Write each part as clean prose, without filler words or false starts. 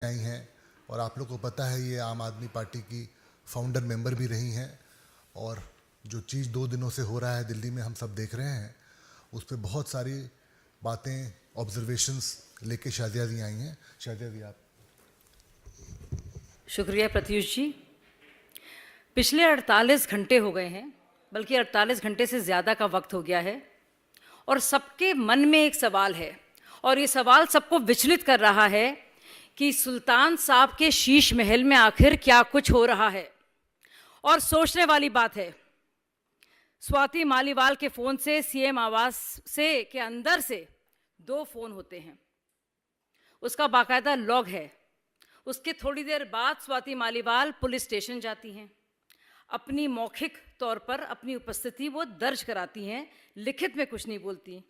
आई हैं और आप लोग को पता है ये आम आदमी पार्टी की फाउंडर मेंबर भी रही हैं और जो चीज़ 2 दिनों से हो रहा है दिल्ली में हम सब देख रहे हैं उस पर बहुत सारी बातें ऑब्जर्वेशंस लेके शादिया दी आई हैं। शादिया दी आप। शुक्रिया प्रत्युष जी। पिछले 48 घंटे हो गए हैं, बल्कि 48 घंटे से ज़्यादा का वक्त हो गया है और सबके मन में एक सवाल है और ये सवाल सबको विचलित कर रहा है कि सुल्तान साहब के शीश महल में आखिर क्या कुछ हो रहा है। और सोचने वाली बात है, स्वाति मालीवाल के फ़ोन से सीएम आवास से के अंदर से 2 फ़ोन होते हैं, उसका बाकायदा लॉग है। उसके थोड़ी देर बाद स्वाति मालीवाल पुलिस स्टेशन जाती हैं, अपनी मौखिक तौर पर अपनी उपस्थिति वो दर्ज कराती हैं, लिखित में कुछ नहीं बोलती।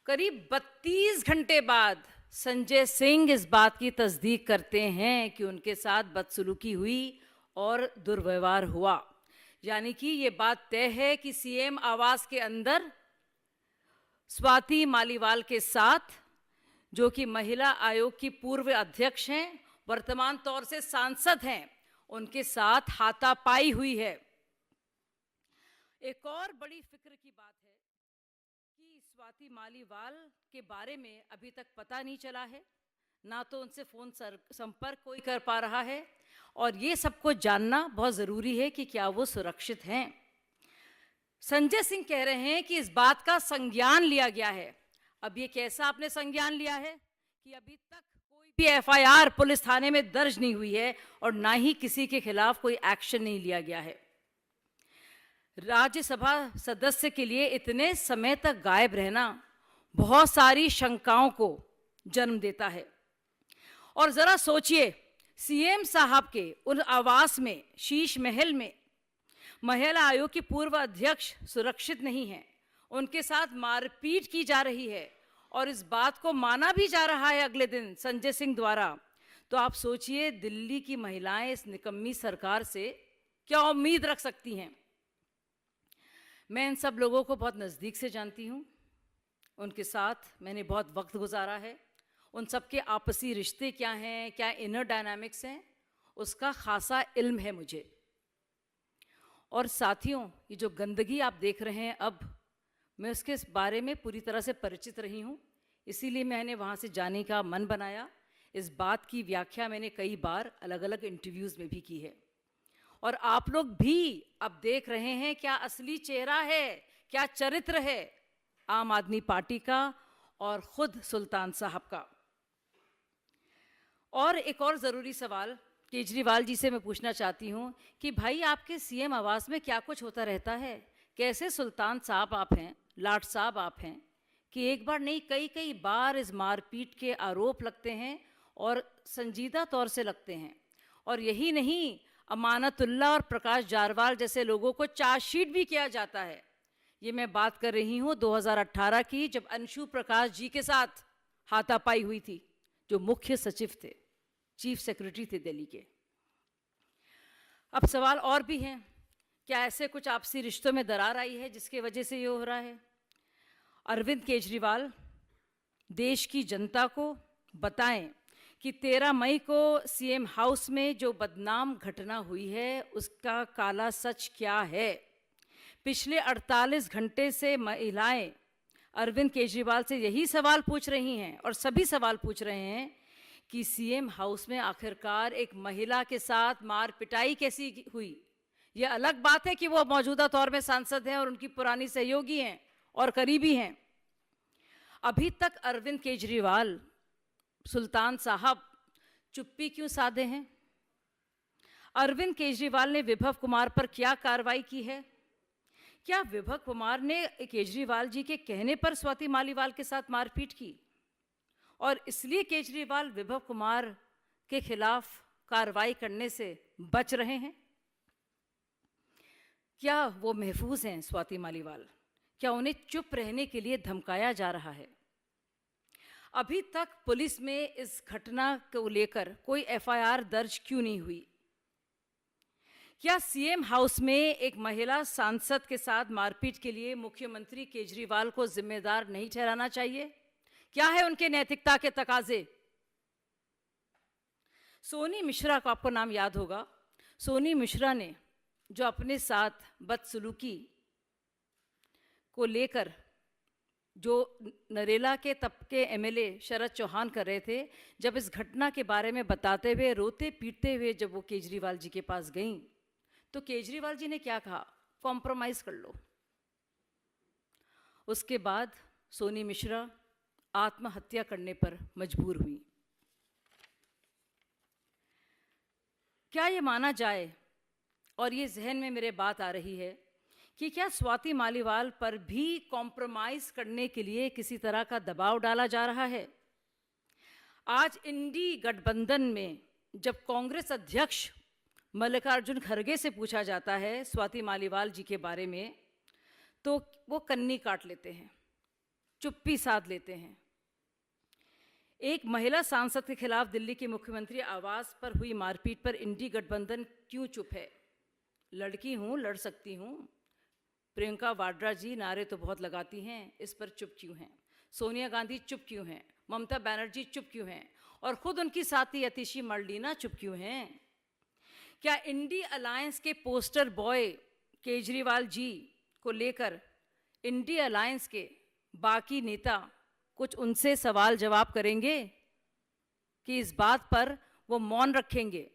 करीब 32 घंटे बाद संजय सिंह इस बात की तस्दीक करते हैं कि उनके साथ बदसलूकी हुई और दुर्व्यवहार हुआ। यानी कि ये बात तय है कि सीएम आवास के अंदर स्वाति मालीवाल के साथ, जो कि महिला आयोग की पूर्व अध्यक्ष हैं, वर्तमान तौर से सांसद हैं, उनके साथ हाथापाई हुई है। एक और बड़ी फिक्र की बात है कि स्वाति मालीवाल के बारे में अभी तक पता नहीं चला है, ना तो उनसे फ़ोन संपर्क कोई कर पा रहा है और ये सबको जानना बहुत ज़रूरी है कि क्या वो सुरक्षित हैं। संजय सिंह कह रहे हैं कि इस बात का संज्ञान लिया गया है। अब ये कैसा आपने संज्ञान लिया है कि अभी तक कोई भी एफआईआर पुलिस थाने में दर्ज नहीं हुई है और ना ही किसी के खिलाफ कोई एक्शन नहीं लिया गया है। राज्यसभा सदस्य के लिए इतने समय तक गायब रहना बहुत सारी शंकाओं को जन्म देता है। और ज़रा सोचिए, सीएम साहब के उन आवास में, शीश महल में, महिला आयोग की पूर्व अध्यक्ष सुरक्षित नहीं है, उनके साथ मारपीट की जा रही है और इस बात को माना भी जा रहा है अगले दिन संजय सिंह द्वारा। तो आप सोचिए, दिल्ली की महिलाएं इस निकम्मी सरकार से क्या उम्मीद रख सकती हैं। मैं इन सब लोगों को बहुत नज़दीक से जानती हूँ, उनके साथ मैंने बहुत वक्त गुजारा है। उन सब के आपसी रिश्ते क्या हैं, क्या इनर डायनामिक्स हैं, उसका खासा इल्म है मुझे। और साथियों, ये जो गंदगी आप देख रहे हैं, अब मैं उसके बारे में पूरी तरह से परिचित रही हूँ, इसीलिए मैंने वहाँ से जाने का मन बनाया। इस बात की व्याख्या मैंने कई बार अलग अलग इंटरव्यूज़ में भी की है और आप लोग भी अब देख रहे हैं क्या असली चेहरा है, क्या चरित्र है आम आदमी पार्टी का और खुद सुल्तान साहब का। और एक और ज़रूरी सवाल केजरीवाल जी से मैं पूछना चाहती हूँ कि भाई, आपके सीएम आवास में क्या कुछ होता रहता है? कैसे सुल्तान साहब आप हैं, लाट साहब आप हैं कि एक बार नहीं कई कई बार इस मारपीट के आरोप लगते हैं और संजीदा तौर से लगते हैं। और यही नहीं, अमानतुल्लाह और प्रकाश जारवाल जैसे लोगों को चार्जशीट भी किया जाता है। ये मैं बात कर रही हूँ 2018 की, जब अंशु प्रकाश जी के साथ हाथापाई हुई थी, जो मुख्य सचिव थे, चीफ सेक्रेटरी थे दिल्ली के। अब सवाल और भी हैं, क्या ऐसे कुछ आपसी रिश्तों में दरार आई है जिसकी वजह से ये हो रहा है? अरविंद केजरीवाल देश की जनता को बताएं कि 13 मई को सीएम हाउस में जो बदनाम घटना हुई है उसका काला सच क्या है। पिछले 48 घंटे से महिलाएं अरविंद केजरीवाल से यही सवाल पूछ रही हैं और सभी सवाल पूछ रहे हैं कि सीएम हाउस में आखिरकार एक महिला के साथ मार पिटाई कैसी हुई। यह अलग बात है कि वो मौजूदा तौर में सांसद हैं और उनकी पुरानी सहयोगी हैं और करीबी हैं। अभी तक अरविंद केजरीवाल, सुल्तान साहब चुप्पी क्यों साधे हैं? अरविंद केजरीवाल ने विभव कुमार पर क्या कार्रवाई की है? क्या विभव कुमार ने केजरीवाल जी के कहने पर स्वाति मालीवाल के साथ मारपीट की और इसलिए केजरीवाल विभव कुमार के खिलाफ कार्रवाई करने से बच रहे हैं? क्या वो महफूज हैं स्वाति मालीवाल? क्या उन्हें चुप रहने के लिए धमकाया जा रहा है? अभी तक पुलिस में इस घटना को लेकर कोई एफआईआर दर्ज क्यों नहीं हुई? क्या सीएम हाउस में एक महिला सांसद के साथ मारपीट के लिए मुख्यमंत्री केजरीवाल को जिम्मेदार नहीं ठहराना चाहिए? क्या है उनके नैतिकता के तकाजे? सोनी मिश्रा को आपको नाम याद होगा। सोनी मिश्रा ने जो अपने साथ बदसलूकी को लेकर जो नरेला के तब के एमएलए शरद चौहान कर रहे थे, जब इस घटना के बारे में बताते हुए रोते पीटते हुए जब वो केजरीवाल जी के पास गईं, तो केजरीवाल जी ने क्या कहा? कॉम्प्रोमाइज़ कर लो। उसके बाद सोनी मिश्रा आत्महत्या करने पर मजबूर हुई। क्या ये माना जाए, और ये जहन में मेरे बात आ रही है, कि क्या स्वाति मालीवाल पर भी कॉम्प्रोमाइज़ करने के लिए किसी तरह का दबाव डाला जा रहा है? आज इंडी गठबंधन में जब कांग्रेस अध्यक्ष मल्लिकार्जुन खड़गे से पूछा जाता है स्वाति मालीवाल जी के बारे में, तो वो कन्नी काट लेते हैं, चुप्पी साध लेते हैं। एक महिला सांसद के खिलाफ दिल्ली के मुख्यमंत्री आवास पर हुई मारपीट पर इंडी गठबंधन क्यों चुप है? लड़की हूँ, लड़ सकती हूँ। प्रियंका वाड्रा जी नारे तो बहुत लगाती हैं, इस पर चुप क्यों हैं? सोनिया गांधी चुप क्यों हैं? ममता बनर्जी चुप क्यों हैं? और खुद उनकी साथी अतिशी मर्लिना चुप क्यों हैं? क्या इंडी अलायंस के पोस्टर बॉय केजरीवाल जी को लेकर इंडी अलायंस के बाकी नेता कुछ उनसे सवाल जवाब करेंगे कि इस बात पर वो मौन रखेंगे?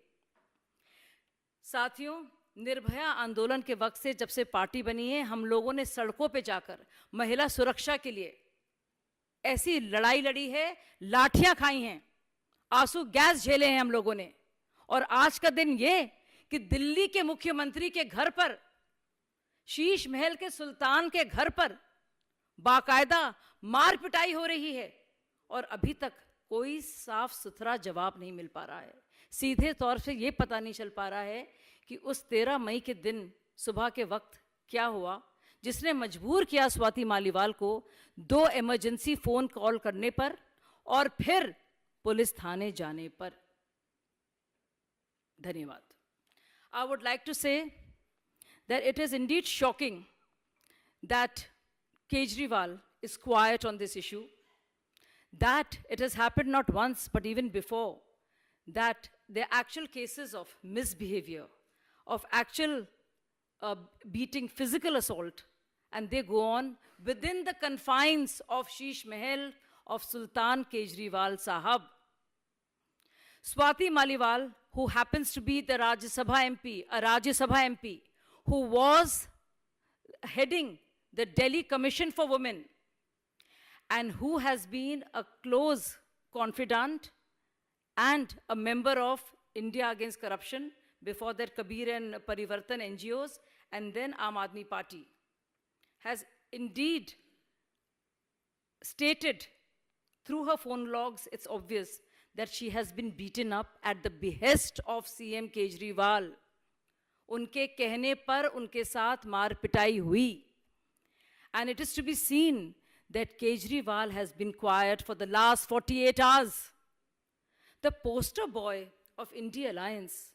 साथियों, निर्भया आंदोलन के वक्त से जब से पार्टी बनी है, हम लोगों ने सड़कों पे जाकर महिला सुरक्षा के लिए ऐसी लड़ाई लड़ी है, लाठियां खाई हैं, आंसू गैस झेले हैं हम लोगों ने। और आज का दिन ये कि दिल्ली के मुख्यमंत्री के घर पर, शीश महल के सुल्तान के घर पर बाकायदा मार पिटाई हो रही है, और अभी तक कोई साफ सुथरा जवाब नहीं मिल पा रहा है। सीधे तौर से ये पता नहीं चल पा रहा है कि उस 13 मई के दिन सुबह के वक्त क्या हुआ जिसने मजबूर किया स्वाति मालीवाल को 2 इमरजेंसी फोन कॉल करने पर और फिर पुलिस थाने जाने पर। धन्यवाद। I would like to say that it is indeed shocking that Kejriwal is quiet on this issue, that it has happened not once but even before, that there are actual cases of misbehavior, of actual beating, physical assault, and they go on within the confines of Sheesh Mahal of Sultan Kejriwal Sahab. Swati Maliwal, who happens to be the Rajya Sabha MP, a Rajya Sabha MP, who was heading the Delhi Commission for Women, and who has been a close confidant and a member of India Against Corruption, before that Kabir and Parivartan NGOs, and then Aam Aadmi Party, has indeed stated through her phone logs, it's obvious that she has been beaten up at the behest of CM Kejriwal. उनके कहने पर उनके साथ मार पिटाई हुई. And it is to be seen that Kejriwal has been quiet for the last 48 hours. The poster boy of India Alliance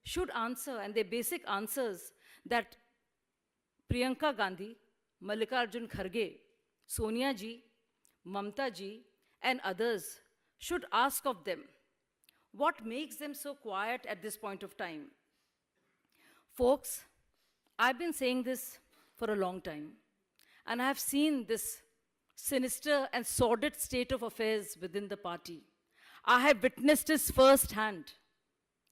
should answer, and their basic answers that Priyanka Gandhi, Mallikarjun Kharge, Sonia ji, Mamta ji, and others should ask of them, what makes them so quiet at this point of time? Folks, I've been saying this for a long time, and I have seen this sinister and sordid state of affairs within the party. I have witnessed this firsthand.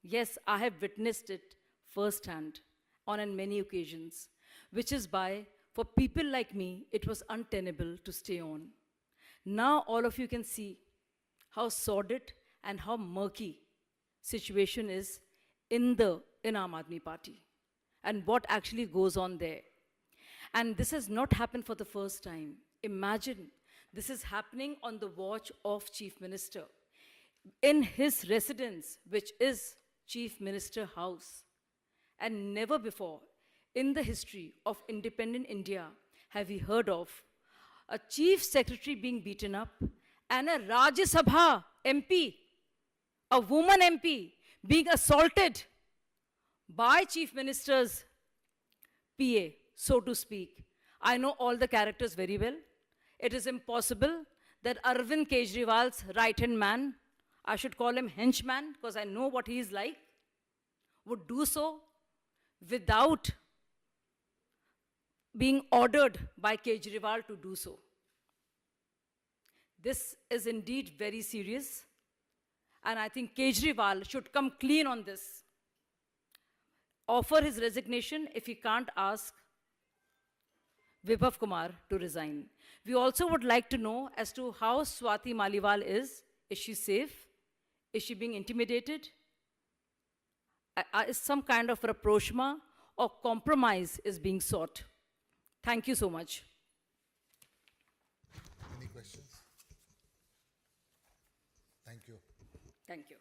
Yes, I have witnessed it firsthand on many occasions, which is why, for people like me, it was untenable to stay on. Now all of you can see how sordid and how murky situation is in Aam Aadmi Party and what actually goes on there. And this has not happened for the first time. Imagine this is happening on the watch of Chief Minister in his residence, which is Chief Minister House. And never before in the history of independent India have we heard of a chief secretary being beaten up and a Rajya Sabha MP, a woman MP, being assaulted by Chief Minister's PA, so to speak. I know all the characters very well. It is impossible that Arvind Kejriwal's right-hand man, I should call him henchman because I know what he is like, would do so without being ordered by Kejriwal to do so. This is indeed very serious, and I think Kejriwal should come clean on this. Offer his resignation if he can't ask Vibhav Kumar to resign. We also would like to know as to how Swati Maliwal is. Is she safe? Is she being intimidated? Is some kind of rapprochement or compromise is being sought? Thank you so much. Any questions? Thank you. Thank you.